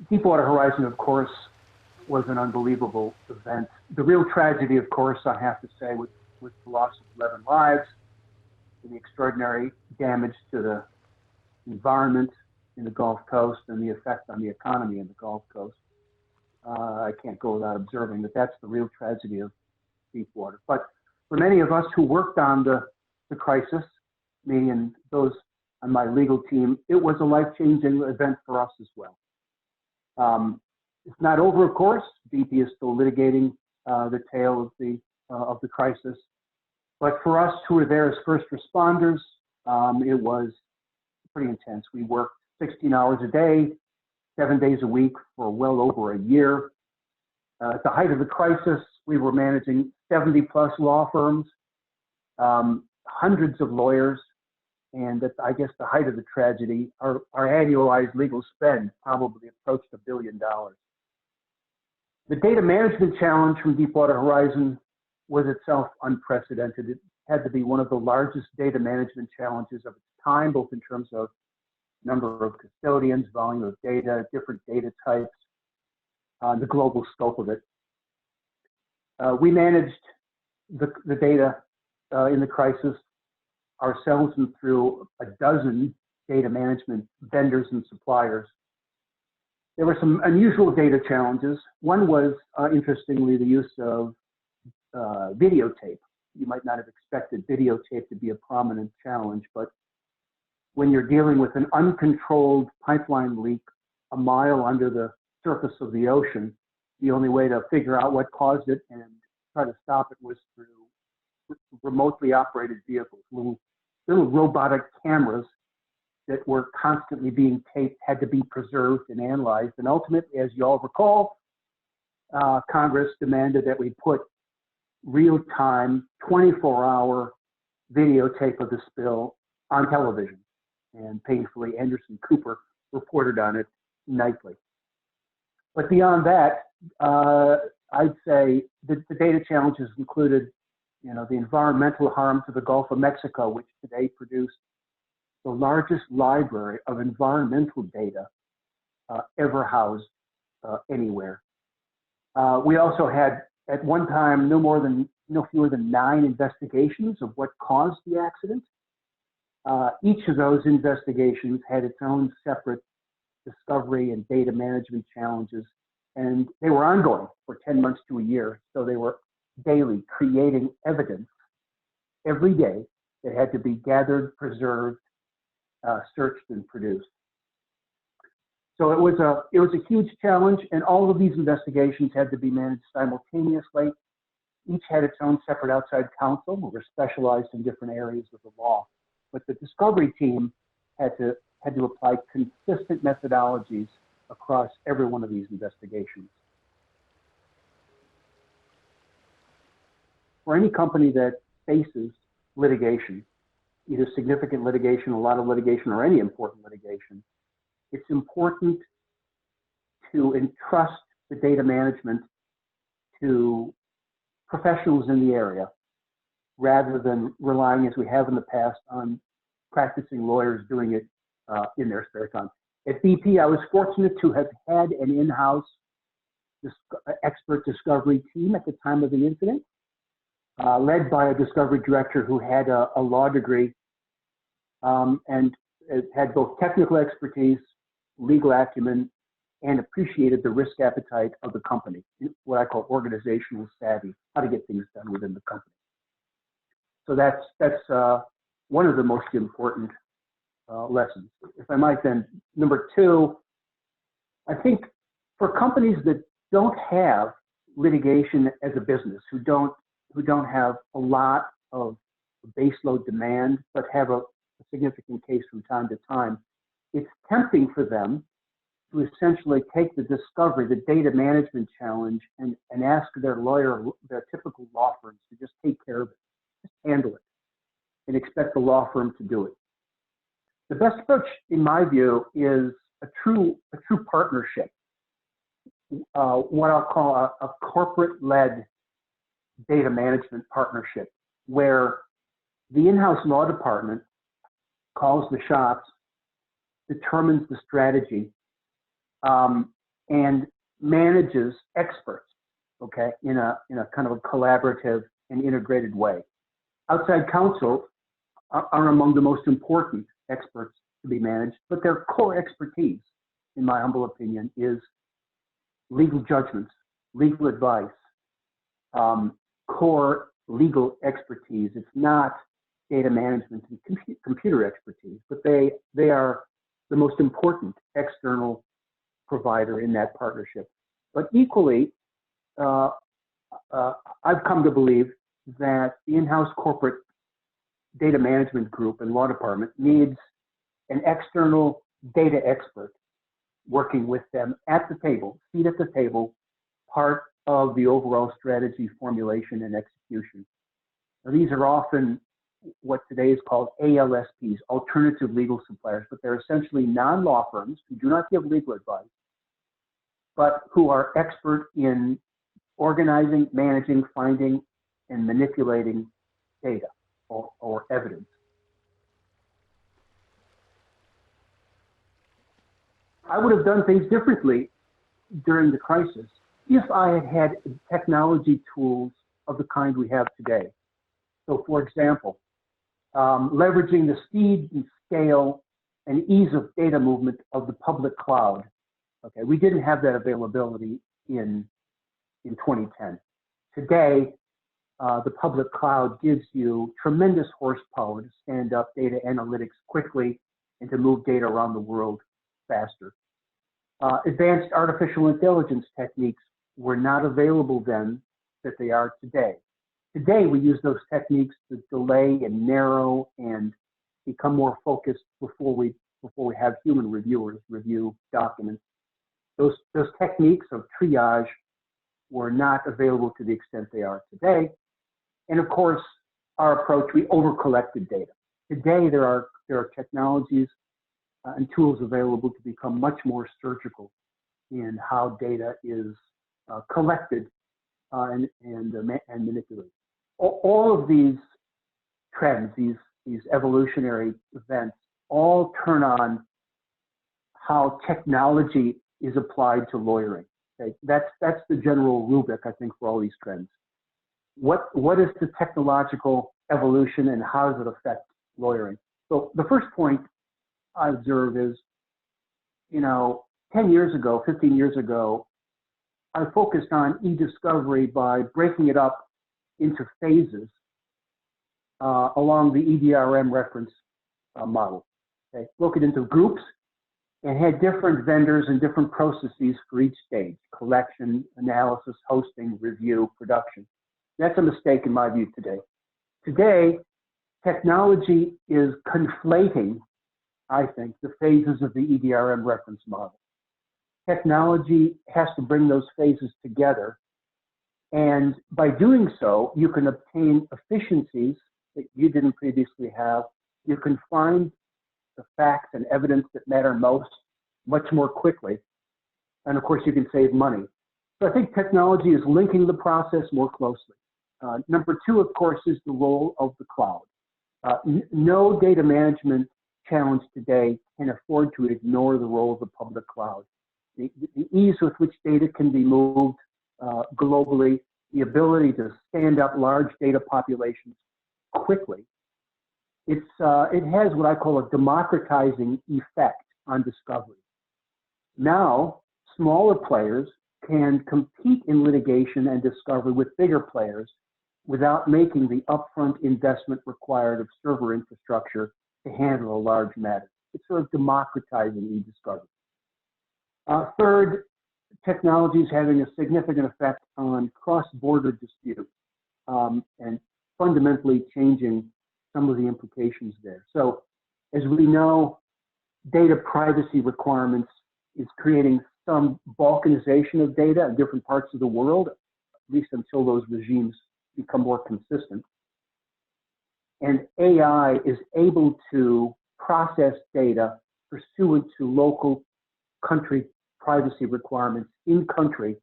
Deepwater Horizon, of course, was an unbelievable event. The real tragedy, of course, I have to say, was the loss of 11 lives and the extraordinary damage to the environment in the Gulf Coast and the effect on the economy in the Gulf Coast. I can't go without observing that that's the real tragedy of Deepwater. But for many of us who worked on the crisis, me and those on my legal team, it was a life-changing event for us as well. It's not over, of course. BP is still litigating the tale of the crisis. But for us who were there as first responders, it was pretty intense. We worked 16 hours a day, 7 days a week for well over a year. At the height of the crisis, we were managing 70 plus law firms, hundreds of lawyers, and at, I guess, the height of the tragedy, our annualized legal spend probably approached $1 billion. The data management challenge from Deepwater Horizon was itself unprecedented. It had to be one of the largest data management challenges of its time, both in terms of number of custodians, volume of data, different data types, the global scope of it. We managed the data in the crisis ourselves and through a dozen data management vendors and suppliers. There were some unusual data challenges. One was, interestingly, the use of videotape. You might not have expected videotape to be a prominent challenge, but when you're dealing with an uncontrolled pipeline leak a mile under the surface of the ocean, the only way to figure out what caused it and try to stop it was through remotely operated vehicles. Little robotic cameras that were constantly being taped had to be preserved and analyzed. And ultimately, as you all recall, Congress demanded that we put real-time, 24-hour videotape of the spill on television. And painfully, Anderson Cooper reported on it nightly. But beyond that, I'd say that the data challenges included, the environmental harm to the Gulf of Mexico, which today produced the largest library of environmental data ever housed anywhere. We also had, at one time, no fewer than 9 investigations of what caused the accident. Each of those investigations had its own separate discovery and data management challenges, and they were ongoing for 10 months to a year. So they were daily creating evidence every day that had to be gathered, preserved, searched, and produced. So it was a huge challenge, and all of these investigations had to be managed simultaneously. Each had its own separate outside counsel who were specialized in different areas of the law. But the discovery team had to apply consistent methodologies across every one of these investigations. For any company that faces litigation, either significant litigation, a lot of litigation, or any important litigation, it's important to entrust the data management to professionals in the area, rather than relying, as we have in the past, on practicing lawyers doing it in their spare time. At BP, I was fortunate to have had an in-house expert discovery team at the time of the incident, led by a discovery director who had a law degree and had both technical expertise, legal acumen, and appreciated the risk appetite of the company, what I call organizational savvy, how to get things done within the company. So that's one of the most important lessons. If I might then, number 2, I think for companies that don't have litigation as a business, who don't have a lot of baseload demand, but have a significant case from time to time, it's tempting for them to essentially take the discovery, the data management challenge, and ask their lawyer, their typical law firms, to just take care of it, just handle it, and expect the law firm to do it. The best approach, in my view, is a true partnership, what I'll call a corporate-led data management partnership, where the in-house law department calls the shots, determines the strategy, and manages experts, okay, in a kind of a collaborative and integrated way. Outside counsel are among the most important experts to be managed, but their core expertise, in my humble opinion, is legal judgments, legal advice, core legal expertise. It's not data management and computer expertise, but they are the most important external provider in that partnership. But equally, I've come to believe that the in-house corporate data management group and law department needs an external data expert working with them at the table, seat at the table, part of the overall strategy formulation and execution. Now, these are often what today is called ALSPs, alternative legal suppliers, but they're essentially non-law firms who do not give legal advice, but who are expert in organizing, managing, finding, and manipulating data or evidence. I would have done things differently during the crisis if I had had technology tools of the kind we have today. So, for example, leveraging the speed and scale and ease of data movement of the public cloud. Okay, we didn't have that availability in 2010. Today, the public cloud gives you tremendous horsepower to stand up data analytics quickly and to move data around the world faster. Advanced artificial intelligence techniques were not available then that they are today. Today, we use those techniques to delay and narrow and become more focused before we have human reviewers review documents. Those techniques of triage were not available to the extent they are today. And of course, our approach, we over-collected data. Today, there are technologies and tools available to become much more surgical in how data is collected and manipulated. All of these trends, these evolutionary events, all turn on how technology is applied to lawyering. Okay? That's the general rubric, I think, for all these trends. What is the technological evolution and how does it affect lawyering? So the first point I observe is, 10 years ago, 15 years ago, I focused on e-discovery by breaking it up into phases along the EDRM reference model. Okay? Broke it into groups and had different vendors and different processes for each stage: collection, analysis, hosting, review, production. That's a mistake in my view today. Today, technology is conflating, I think, the phases of the EDRM reference model. Technology has to bring those phases together. And by doing so, you can obtain efficiencies that you didn't previously have. You can find the facts and evidence that matter most much more quickly. And of course, you can save money. So I think technology is linking the process more closely. Number two, of course, is the role of the cloud. No data management challenge today can afford to ignore the role of the public cloud. The ease with which data can be moved globally, the ability to stand up large data populations quickly, it has what I call a democratizing effect on discovery. Now, smaller players can compete in litigation and discovery with bigger players without making the upfront investment required of server infrastructure to handle a large matter. It's sort of democratizing e-discovery. Third, technology is having a significant effect on cross-border disputes and fundamentally changing some of the implications there. So, as we know, data privacy requirements is creating some balkanization of data in different parts of the world, at least until those regimes become more consistent. And AI is able to process data pursuant to local country privacy requirements in country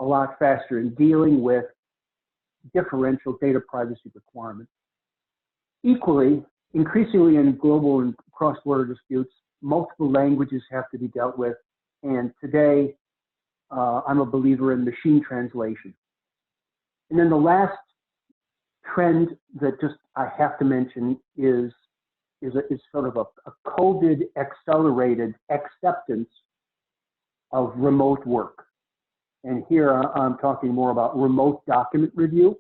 a lot faster in dealing with differential data privacy requirements. Equally, increasingly in global and cross-border disputes, multiple languages have to be dealt with. And today, I'm a believer in machine translation. And then the last trend that just I have to mention is sort of a COVID accelerated acceptance of remote work. And here I'm talking more about remote document review.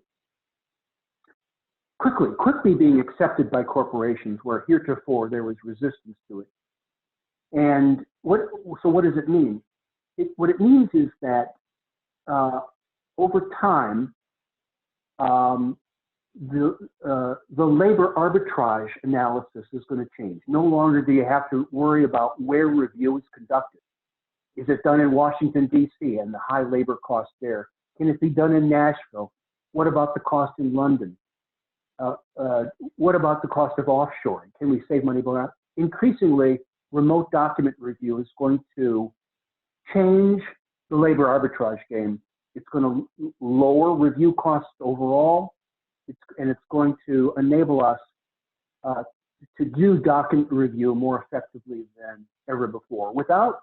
Quickly being accepted by corporations where heretofore there was resistance to it. And so what does it mean? What it means is that over time, the labor arbitrage analysis is going to change. No longer do you have to worry about where review is conducted. Is it done in Washington, D.C. and the high labor cost there? Can it be done in Nashville? What about the cost in London? What about the cost of offshoring? Can we save money by that? Increasingly, remote document review is going to change the labor arbitrage game. It's going to lower review costs overall, and it's going to enable us to do document review more effectively than ever before without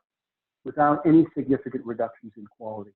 any significant reductions in quality.